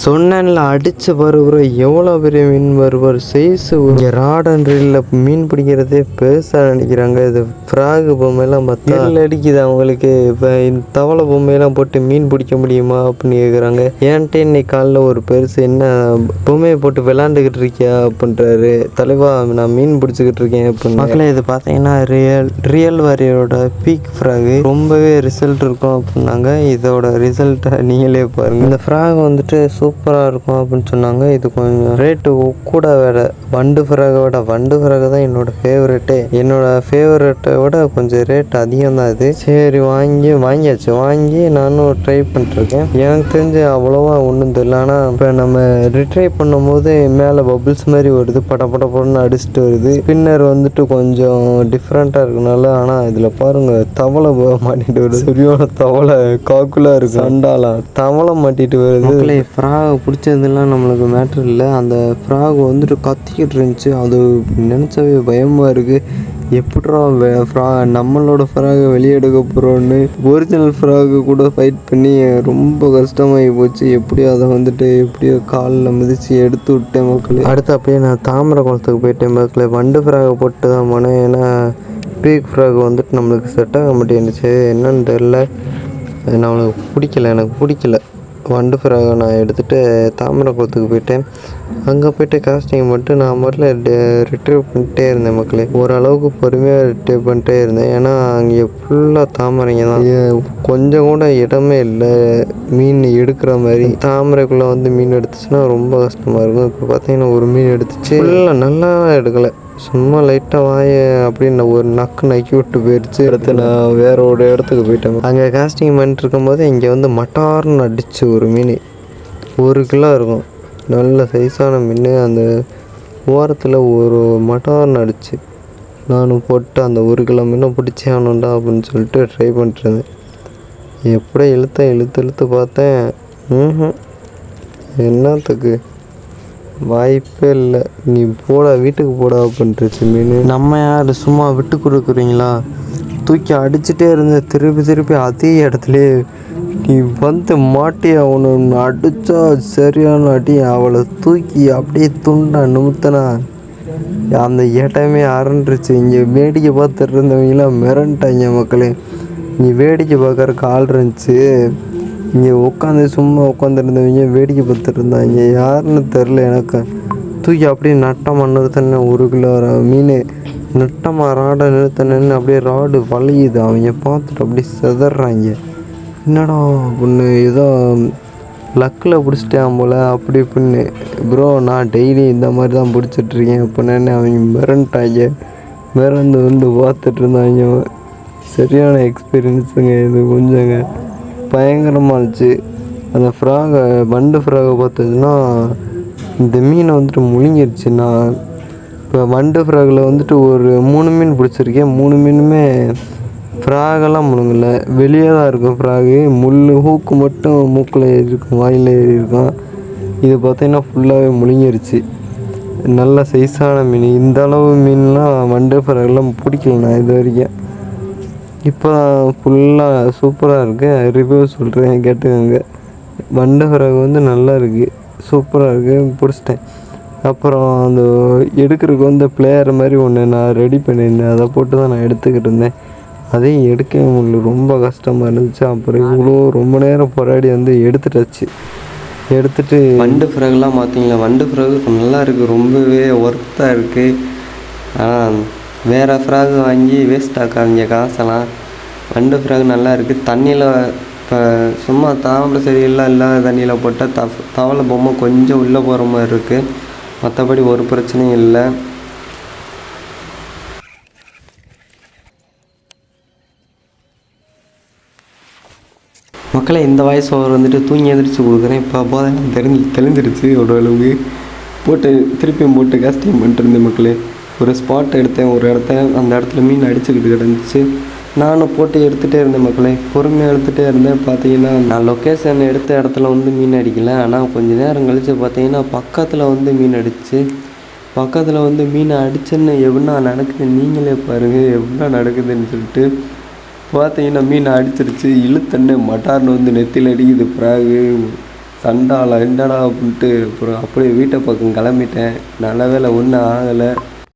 சொன்னேன்ல அடிச்சு வருகிற எவ்வளோ பெரிய மீன் வருவார் சைஸு. இங்கே ராடன்றில் மீன் பிடிக்கிறதே பெருசாக நினைக்கிறாங்க. இது ஃப்ராகு பொம்மையெல்லாம் பார்த்தா அடிக்குது அவங்களுக்கு. இப்போ இந்த தவளை பொம்மையெல்லாம் போட்டு மீன் பிடிக்க முடியுமா அப்படின்னு கேட்குறாங்க. ஏன்ட்டு இன்னைக்கு காலைல ஒரு பெருசு என்ன பொம்மையை போட்டு விளாண்டுக்கிட்டு இருக்கியா அப்படின்றாரு. தலைவா நான் மீன் பிடிச்சிக்கிட்டு இருக்கேன் அப்படின்னு. மக்களே இது பார்த்தீங்கன்னா ரியல் வாரியோட பீக் ஃப்ராகு ரொம்பவே ரிசல்ட் இருக்கும் அப்படின்னாங்க. இதோட ரிசல்ட்டை நீங்களே பாருங்கள். இந்த ஃப்ராக் வந்துட்டு சூப்பராக இருக்கும் அப்படின்னு சொன்னாங்க. இது கொஞ்சம் ரேட்டு கூட வேறு. வண்டு ஃப்ராகை தான் என்னோடய ஃபேவரெட்டே. என்னோடய ஃபேவரெட்டை விட கொஞ்சம் ரேட் அதிகம் தான் இது. சரி வாங்கியாச்சு. வாங்கி நானும் ட்ரை பண்ணிட்டுருக்கேன். எனக்கு தெரிஞ்சு அவ்வளோவா ஒன்றும் தெரியல. ஆனால் இப்போ நம்ம ரிட்ரை பண்ணும்போது மேலே பபிள்ஸ் மாதிரி வருது, படன்னு அடிச்சுட்டு வருது. ஸ்பின்னர் வந்துட்டு கொஞ்சம் டிஃப்ரெண்ட்டாக இருக்கனால. ஆனால் இதில் பாருங்கள் தவளை மாட்டிட்டு வருது. சரியான தவளை காக்குலாக இருக்குது. சண்டாலாம் தவளை மாட்டிட்டு வருது. ஃப்ராக் பிடிச்சதுலாம் நம்மளுக்கு மேட்ரு இல்லை. அந்த ஃப்ராக் வந்துட்டு கத்திக்கிட்டு இருந்துச்சு. அது நினச்சாவே பயமாக இருக்குது. எப்படா நம்மளோட ஃப்ராகை வெளியே எடுக்க போகிறோன்னு ஒரிஜினல் ஃப்ராகு கூட ஃபைட் பண்ணி ரொம்ப கஷ்டமாகி போச்சு. எப்படியோ அதை வந்துட்டு எப்படியோ காலில் மிதித்து எடுத்து விட்டேன் மக்களே. அடுத்து அப்படியே நான் தாமரை குளத்துக்கு போயிட்டேன் மக்களே. வண்டு ஃப்ராகை போட்டு தான் போனேன். ஏன்னா பீக் ஃப்ராக் வந்துட்டு நம்மளுக்கு செட் ஆக மாட்டேன்னுச்சு. என்னன்னு தெரில, எனக்கு பிடிக்கல. வண்டு ஃப்ராகை நான் எடுத்துகிட்டு தாமரை குளத்துக்கு போயிட்டேன். அங்கே போய்ட்டு காஸ்டிங் மட்டும் நான் ரிட்ரீவ் பண்ணிட்டே இருந்தேன் மக்களே. ஓரளவுக்கு பொறுமையாக ரிட்ரீவ் பண்ணிட்டே இருந்தேன். ஏன்னா அங்கே ஃபுல்லாக தாமரைங்க தான். கொஞ்சம் கூட இடமே இல்லை மீன் எடுக்கிற மாதிரி. தாமரைக்குள்ளே வந்து மீன் எடுத்துச்சுன்னா ரொம்ப கஷ்டமாக இருக்கும். இப்போ பார்த்தீங்கன்னா ஒரு மீன் எடுத்துச்சு. ஃபுல்லாக நல்லா எடுக்கலை, சும்மா லைட்டாக அப்படின்னு ஒரு நக்கி விட்டு போயிடுச்சு. அடுத்து நான் வேற ஒரு இடத்துக்கு போயிட்டேன். அங்கே காஸ்டிங் பண்ணிட்டு இருக்கும்போது இங்கே வந்து மட்டார்னு அடிச்சு ஒரு மீன் 1 கிலோ இருக்கும். நல்ல சைஸான மீன். அந்த ஓரத்தில் ஒரு மட்டார்னு அடிச்சு நானும் போட்டு அந்த 1 கிலோ மீனை பிடிச்சே ஆகணுண்டா அப்படின்னு சொல்லிட்டு ட்ரை பண்ணிட்டுருந்தேன். எப்படியே இழுத்து பார்த்தேன். என்னத்துக்கு வாய்ப்பே இல்லை. நீ வீட்டுக்கு போடா அப்படின்ட்டுருச்சு மீன். நம்ம யார் சும்மா விட்டு கொடுக்குறீங்களா? தூக்கி அடிச்சுட்டே இருந்த திருப்பி அதே இடத்துலையே நீ வந்து மாட்டி அவனை அடித்தா சரியான அடி. அவளை தூக்கி அப்படியே துண்டா நிமித்தனா அந்த இடமே அரண்டுருச்சு. இங்கே வேடிக்கை பார்த்துட்டு இருந்தவங்களாம் மிரண்டாங்க மக்களே. இங்கே வேடிக்கை பார்க்குறக்கு ஆள் இருந்துச்சு. இங்கே சும்மா உட்காந்துருந்தவங்க வேடிக்கை பார்த்துட்டு இருந்தாங்க. யாருன்னு தெரில எனக்கு. தூக்கி அப்படியே நட்டமாக நிறுத்தின 1 கிலோ மீன் நட்டமாக ராடை நிறுத்தினு அப்படியே ராடு வளையுது. அவங்க பார்த்துட்டு அப்படியே செதறாங்க. என்னடா அப்படின்னு ஏதோ லக்கில் பிடிச்சிட்டேன் போல் அப்படி இப்படின்னு. ப்ரோ நான் டெய்லி இந்த மாதிரி தான் பிடிச்சிட்ருக்கேன் அப்படின்னு அவங்க மிரண்டு வந்து பார்த்துட்டு இருந்தாங்க. சரியான எக்ஸ்பீரியன்ஸுங்க இது. கொஞ்சங்க பயங்கரமாக இருந்துச்சு. அந்த வண்டு ஃப்ராகை பார்த்ததுன்னா இந்த மீனை வந்துட்டு முழுங்கிருச்சு. நான் இப்போ வண்டு ஃப்ராகில் வந்துட்டு ஒரு 3 மீன் பிடிச்சிருக்கேன். 3 மீனுமே ஃப்ராகெல்லாம் முழுங்கலை, வெளியே தான் இருக்கும் ஃப்ராகு. ஹூக்கு மட்டும் மூக்கில் ஏறி இருக்கும், வாயில் ஏறி இருக்கும். இது பார்த்தீங்கன்னா ஃபுல்லாகவே முழுங்கிருச்சு. நல்ல சைஸான மீன். இந்த அளவு மீன்லாம் வண்டு ஃப்ராகெல்லாம் பிடிக்கல நான் இது வரைக்கும். இப்போ ஃபுல்லாக சூப்பராக இருக்குது. ரிவ்யூ சொல்கிறேன் கேட்டுக்கோங்க. வண்டு ஃப்ராக் வந்து நல்லா இருக்குது, சூப்பராக இருக்குது, பிடிச்சிட்டேன். அப்புறம் அந்த எடுக்கிறதுக்கு வந்து பிளேயர் மாதிரி ஒன்று நான் ரெடி பண்ணியிருந்தேன். அதை போட்டு தான் நான் எடுத்துக்கிட்டு இருந்தேன். அதையும் எடுக்க முடியல, ரொம்ப கஷ்டமாக இருந்துச்சு. அப்புறம் ரொம்ப நேரம் போராடி வந்து எடுத்துட்டு வண்டு ஃப்ராக்லாம் பார்த்தீங்களா? வண்டு ஃப்ராக் நல்லா இருக்குது, ரொம்பவே ஒர்த்தாக இருக்குது. ஆனால் வேறு ஃப்ராக் வாங்கி வேஸ்ட் ஆக்காதீங்க காசெல்லாம். வண்டு ஃப்ராக் நல்லா இருக்குது. தண்ணியில் இப்போ சும்மா தாவலை சரியில்லாம் இல்லாத தண்ணியில் போட்டால் தவளை பொம்மை கொஞ்சம் உள்ளே போகிற மாதிரி இருக்குது. மற்றபடி ஒரு பிரச்சனையும் இல்லை. மக்களை இந்த வாய்ஸ் ஓவர் வந்துட்டு தூங்கி எந்திரிச்சு கொடுக்குறேன். இப்போ போதை தெளிந்துருச்சு ஓரளவுக்கு. திருப்பியும் போட்டு காஸ்டிங் பண்ணிட்டு இருந்தேன் மக்களே. ஒரு ஸ்பாட் எடுத்தேன், ஒரு அந்த இடத்துல மீன் அடிச்சுக்கிட்டு கிடந்துச்சு. நானும் போட்டு எடுத்துகிட்டே இருந்தேன் மக்களே, பொறுமையாக எடுத்துகிட்டே இருந்தேன். பார்த்தீங்கன்னா நான் லொக்கேஷன் எடுத்த இடத்துல வந்து மீன் அடிக்கலை. ஆனால் கொஞ்சம் நேரம் கழித்து பார்த்தீங்கன்னா பக்கத்தில் வந்து மீன் அடிச்சு. பக்கத்தில் வந்து மீனை அடிச்சுன்னு எவ்வளோ நடக்குது நீங்களே பாருங்கள், எவ்வளோ நடக்குதுன்னு சொல்லிட்டு. பார்த்தீங்கன்னா மீன் அடிச்சிருச்சு. இழுத்தண்ணே மட்டார்னு வந்து நெத்தியில் அடிக்குது ஃப்ராகு. தண்டாளா என்னடா அப்படின்ட்டு அப்புறம் அப்படியே வீட்டை பக்கம் கிளம்பிட்டேன். நல்ல வேளை ஒன்றும் ஆகலை.